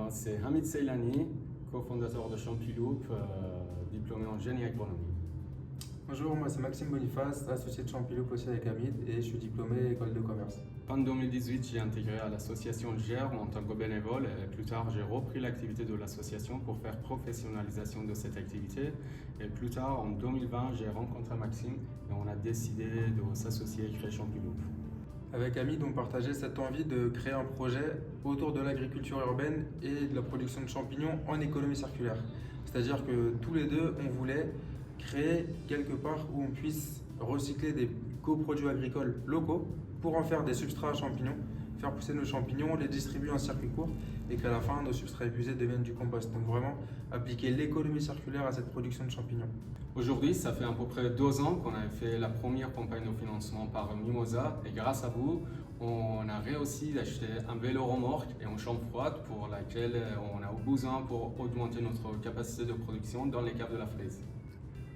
C'est Hamid Seilani, cofondateur de Champiloup, diplômé en génie agronomie. Bonjour, moi c'est Maxime Boniface, associé de Champiloup aussi avec Hamid et je suis diplômé école de commerce. En 2018, j'ai intégré à l'association GERM en tant que bénévole et plus tard, j'ai repris l'activité de l'association pour faire professionnalisation de cette activité. Et plus tard, en 2020, j'ai rencontré Maxime et on a décidé de s'associer et créer Champiloup. Avec Hamid, on partageait cette envie de créer un projet autour de l'agriculture urbaine et de la production de champignons en économie circulaire. C'est-à-dire que tous les deux, on voulait créer quelque part où on puisse recycler des coproduits agricoles locaux pour en faire des substrats à champignons, faire pousser nos champignons, les distribuer en circuit court et qu'à la fin, nos substrats épuisés deviennent du compost. Donc vraiment, appliquer l'économie circulaire à cette production de champignons. Aujourd'hui, ça fait à peu près 2 ans qu'on avait fait la première campagne de financement par Mimosa et grâce à vous, on a réussi d'acheter un vélo remorque et une chambre froide pour laquelle on a besoin pour augmenter notre capacité de production dans les caves de la Frise.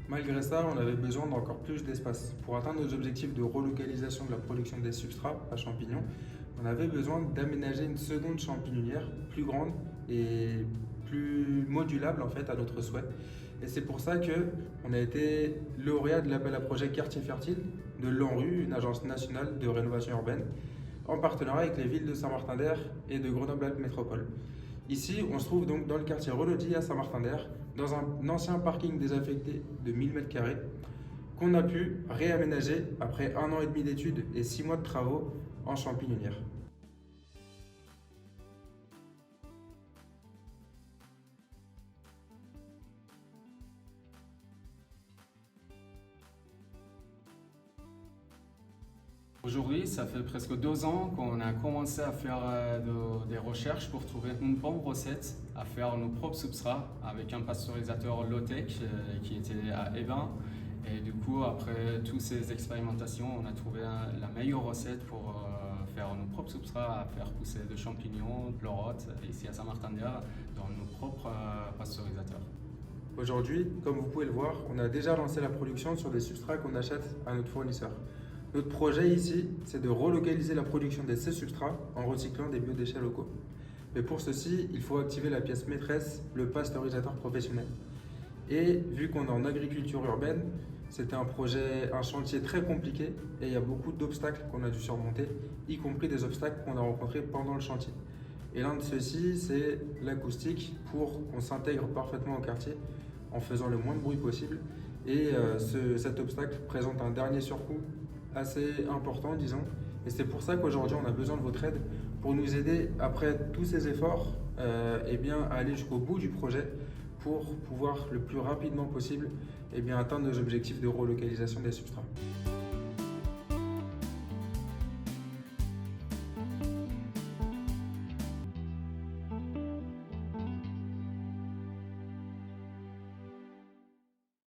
Malgré ça, on avait besoin d'encore plus d'espace. Pour atteindre nos objectifs de relocalisation de la production des substrats à champignons, on avait besoin d'aménager une seconde champignonnière plus grande et plus modulable en fait à notre souhait. Et c'est pour ça qu'on a été lauréat de l'appel à projet Quartier Fertile de l'ANRU, une agence nationale de rénovation urbaine, en partenariat avec les villes de Saint-Martin-d'Air et de Grenoble-Alpes Métropole. Ici, on se trouve donc dans le quartier Relodi à Saint-Martin-d'Air, dans un ancien parking désaffecté de 1000 m² qu'on a pu réaménager après 1 an et demi d'études et 6 mois de travaux en champignonnière. Aujourd'hui, ça fait presque 2 ans qu'on a commencé à faire des recherches pour trouver une bonne recette à faire nos propres substrats avec un pasteurisateur low-tech qui était à Evin. Et du coup, après toutes ces expérimentations, on a trouvé la meilleure recette pour faire nos propres substrats, à faire pousser des champignons, pleurotes, ici à Saint-Martin-d'Air, dans nos propres pasteurisateurs. Aujourd'hui, comme vous pouvez le voir, on a déjà lancé la production sur des substrats qu'on achète à notre fournisseur. Notre projet ici, c'est de relocaliser la production de ces substrats en recyclant des biodéchets locaux. Mais pour ceci, il faut activer la pièce maîtresse, le pasteurisateur professionnel. Et vu qu'on est en agriculture urbaine, c'était un chantier très compliqué et il y a beaucoup d'obstacles qu'on a dû surmonter, y compris des obstacles qu'on a rencontrés pendant le chantier. Et l'un de ceux-ci, c'est l'acoustique pour qu'on s'intègre parfaitement au quartier en faisant le moins de bruit possible. Et cet obstacle présente un dernier surcoût assez important, disons. Et c'est pour ça qu'aujourd'hui, on a besoin de votre aide pour nous aider, après tous ces efforts, à aller jusqu'au bout du projet pour pouvoir le plus rapidement possible atteindre nos objectifs de relocalisation des substrats.